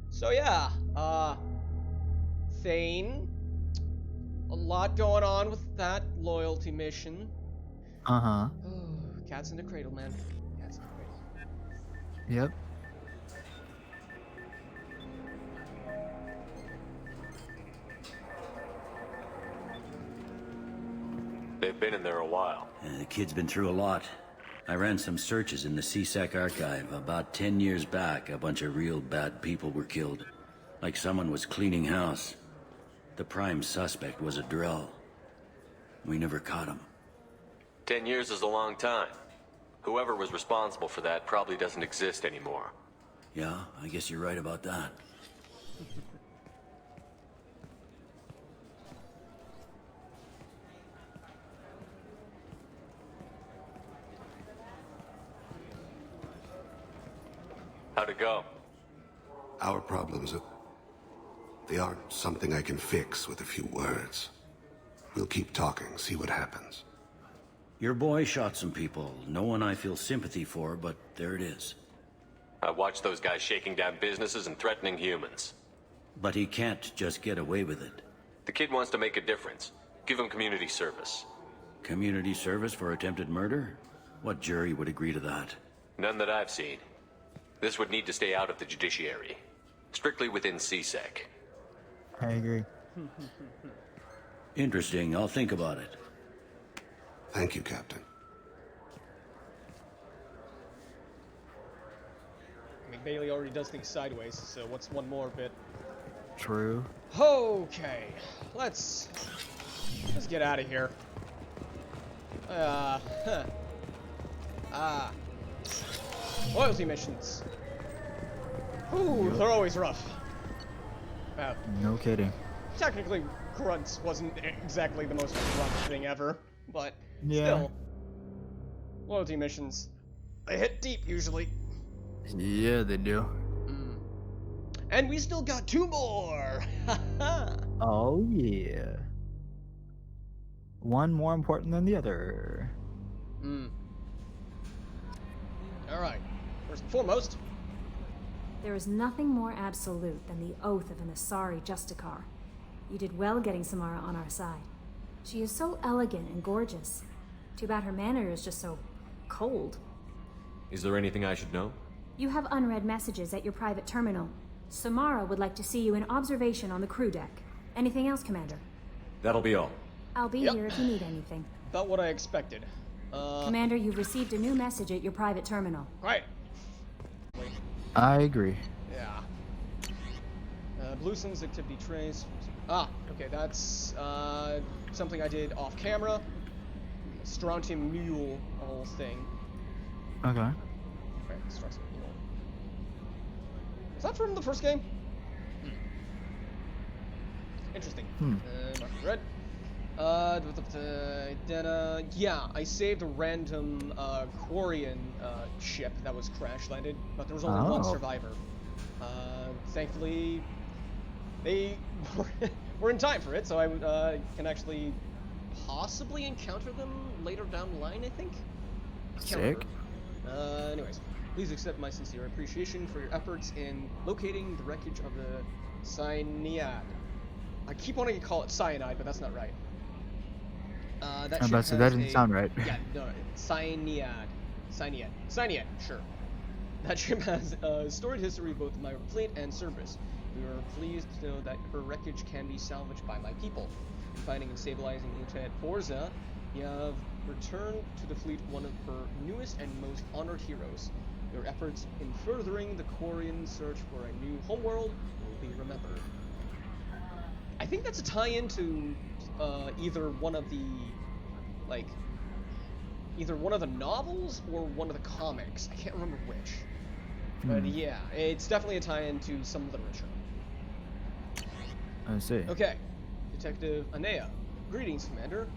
So yeah, Thane, a lot going on with that loyalty mission. Uh-huh. Oh, cats in the cradle, man. Cats in the cradle. Yep. They've been in there a while. The kid's been through a lot. I ran some searches in the CSEC archive. About 10 years back, a bunch of real bad people were killed. Like someone was cleaning house. The prime suspect was a drill. We never caught him. 10 years is a long time. Whoever was responsible for that probably doesn't exist anymore. Yeah, I guess you're right about that. How'd it go? Our problems, they aren't something I can fix with a few words. We'll keep talking, see what happens. Your boy shot some people. No one I feel sympathy for, but there it is. I watched those guys shaking down businesses and threatening humans. But he can't just get away with it. The kid wants to make a difference. Give him community service. Community service for attempted murder? What jury would agree to that? None that I've seen. This would need to stay out of the judiciary. Strictly within CSEC. I agree. Interesting. I'll think about it. Thank you, Captain. I mean, Bailey already does things sideways, so what's one more bit? True. Okay, let's get out of here. Loyalty missions. Ooh, they're always rough. No kidding. Technically, grunts wasn't exactly the most rough thing ever, but Yeah. still. Loyalty missions, they hit deep usually. Yeah, they do. And we still got 2 more! Oh, yeah. One more important than the other. Alright, first and foremost, There is nothing more absolute than the oath of an Asari Justicar. You did well getting Samara on our side. She is so elegant and gorgeous. Too bad her manner is just so cold. Is there anything I should know? You have unread messages at your private terminal. Samara would like to see you in observation on the crew deck. Anything else, Commander? That'll be all. I'll be Yep. here if you need anything. about what I expected. Commander, you've received a new message at your private terminal. Right. I agree. Yeah. Blue Sun's activity trace. Okay, that's something I did off camera. Strontium Mule whole thing. Okay. Right, Strontium Mule. Is that from the first game? Interesting. Mark red. Yeah, I saved a random Quarian ship that was crash landed, but there was only one Oh. survivor. Thankfully, they were in time for it, so I can actually possibly encounter them later down the line, I think? Can't Sick. remember. Anyways, please accept my sincere appreciation for your efforts in locating the wreckage of the Cyanide. I keep wanting to call it cyanide, but that's not right. That I'm about to say, that doesn't sound right. Yeah, no, Cyanide. Cyanide, sure. That ship has a storied history of both my fleet and service. We are pleased to know that her wreckage can be salvaged by my people. In finding and stabilizing Lieutenant Forza, you have returned to the fleet one of her newest and most honored heroes. Your efforts in furthering the Quarian search for a new homeworld will be remembered. I think that's a tie-in to either one of the novels or one of the comics. I can't remember which. But yeah, it's definitely a tie-in to some literature. I see. Okay, Detective Anea. Greetings, Commander.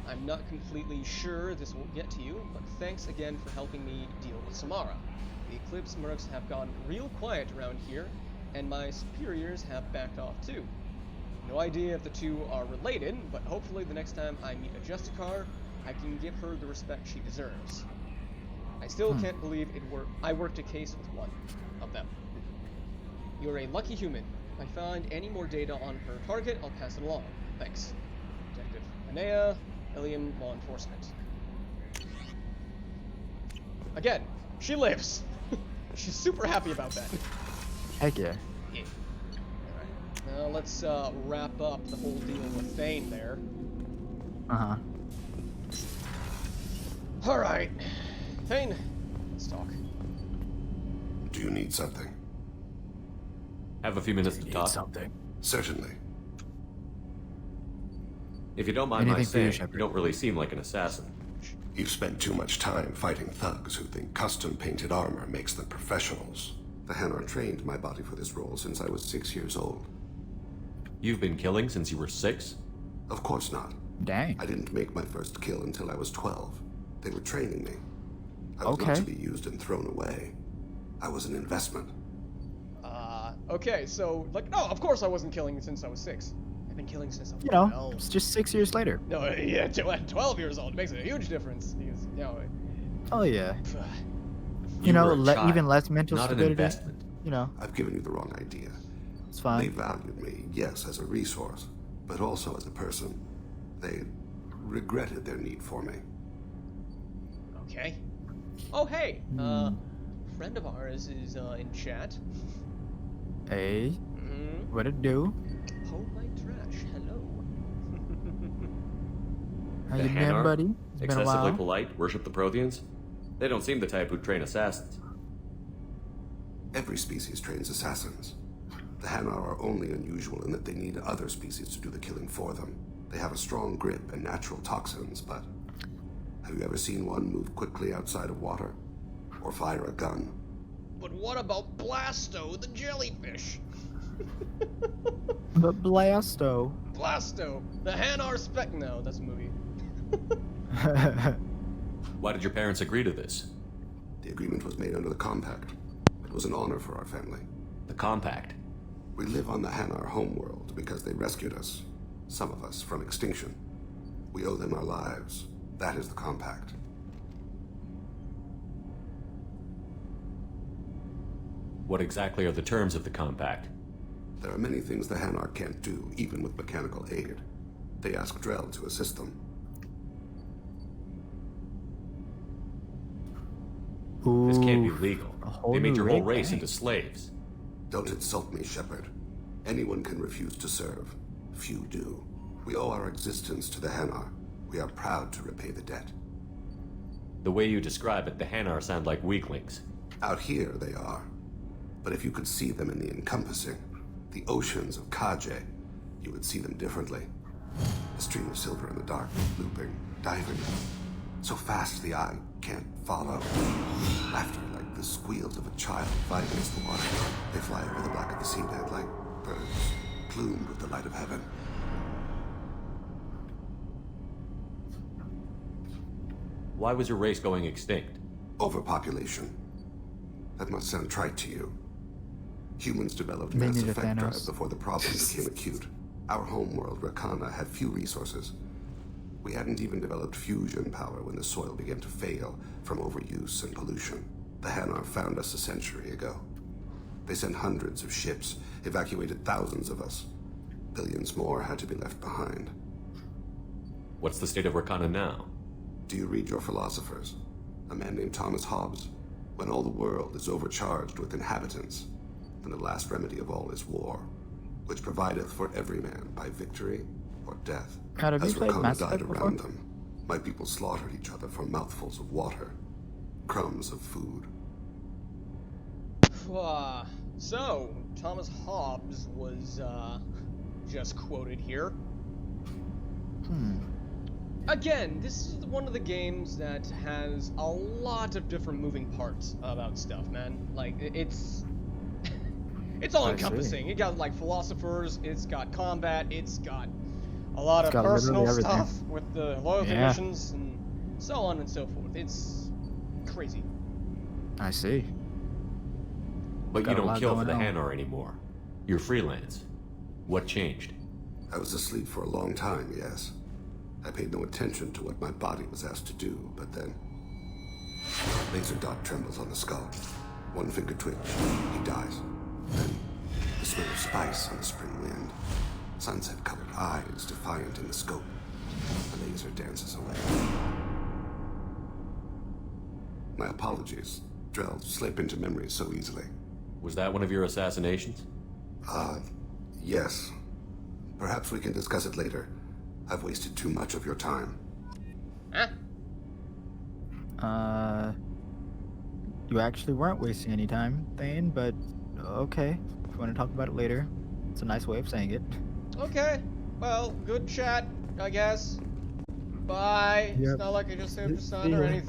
I'm not completely sure this will get to you, but thanks again for helping me deal with Samara. The Eclipse mercs have gone real quiet around here, and my superiors have backed off too. No idea if the two are related, but hopefully the next time I meet a Justicar, I can give her the respect she deserves. I still can't believe I worked a case with one of them. You're a lucky human. If I find any more data on her target, I'll pass it along. Thanks. Detective Anea, Ilium Law Enforcement. Again, she lives. She's super happy about that. Heck yeah. Yeah. Alright. Now let's wrap up the whole deal with Thane there. Uh-huh. Alright. Thane, let's talk. Do you need something? Have a few minutes to Need talk. something. Certainly. If you don't mind my Anything for you, saying, Shepard. you don't really seem like an assassin. You've spent too much time fighting thugs who think custom-painted armor makes them professionals. The Hanar trained my body for this role since I was 6 years old. You've been killing since you were 6? Of course not. Dang. I didn't make my first kill until I was 12. They were training me. I was Okay. not to be used and thrown away. I was an investment. Okay, so, like, no, of course I wasn't killing since I was 6. I've been killing since I was You know, 12. it's just 6 years later. No, yeah, 12 years old. It makes a huge difference. Because, you know, Oh yeah. You know, were a child, even less mental not an stability. investment. You know, I've given you the wrong idea. it's They fine. valued me, yes, as a resource, but also as a person. They regretted their need for me. okay. Oh, hey, friend of ours is, in chat. Hey, Mm-hmm. what it do? Hold my trash. Hello. How The you been, Hanar? buddy? It's been a Excessively while. polite, worship the Protheans? They don't seem the type who'd train assassins. Every species trains assassins. The Hanar are only unusual in that they need other species to do the killing for them. They have a strong grip and natural toxins, but have you ever seen one move quickly outside of water? Or fire a gun? But what about Blasto, the jellyfish? But Blasto. Blasto, the Hanar spec. No, that's a movie. Why did your parents agree to this? The agreement was made under the compact. It was an honor for our family. The compact. We live on the Hanar homeworld because they rescued us, some of us, from extinction. We owe them our lives. That is the compact. What exactly are the terms of the compact? There are many things the Hanar can't do, even with mechanical aid. They ask Drell to assist them. This can't be Ooh, legal. a whole They made new your whole race, race dang. into slaves. Don't insult me, Shepard. Anyone can refuse to serve. Few do. We owe our existence to the Hanar. We are proud to repay the debt. The way you describe it, the Hanar sound like weaklings. Out here, they are. But if you could see them in the encompassing, the oceans of Kaje, you would see them differently. A stream of silver in the dark, looping, diving. So fast the eye can't follow. Laughter like the squeals of a child fighting against the water. They fly over the black of the seabed like birds, plumed with the light of heaven. Why was your race going extinct? Overpopulation. That must sound trite to you. Humans developed They mass needed effect drive Thanos. before the problem became acute. Our homeworld, Rakana, had few resources. We hadn't even developed fusion power when the soil began to fail from overuse and pollution. The Hanar found us a century ago. They sent hundreds of ships, evacuated thousands of us. Billions more had to be left behind. What's the state of Rakana now? Do you read your philosophers? A man named Thomas Hobbes? When all the world is overcharged with inhabitants, then the last remedy of all is war, which provideth for every man by victory or death. God, have you As played Rakana Mass died Effect before? around them, my people slaughtered each other for mouthfuls of water, crumbs of food. So, Thomas Hobbes was, just quoted here. Again, this is one of the games that has a lot of different moving parts about stuff, man. Like, it's... it's all encompassing. It got, like, philosophers, it's got combat, it's got a lot It's of got personal literally everything. stuff with the loyalty Yeah. missions, and so on and so forth. It's crazy. I see. But Got you a don't lot kill for going the on. Hanar anymore. You're freelance. What changed? I was asleep for a long time, yes. I paid no attention to what my body was asked to do, but then Laser dot trembles on the skull. One finger twitch. He dies. Then, the smell of spice on the spring wind. Sunset-colored eyes defiant in the scope. The laser dances away. My apologies. Drells slip into memory so easily. Was that one of your assassinations? Yes. Perhaps we can discuss it later. I've wasted too much of your time. Huh? You actually weren't wasting any time, Thane, but okay. If you want to talk about it later, it's a nice way of saying it. Okay. Well, good chat, I guess. Bye. Yep. It's not like I just saved the sun See or ya. anything.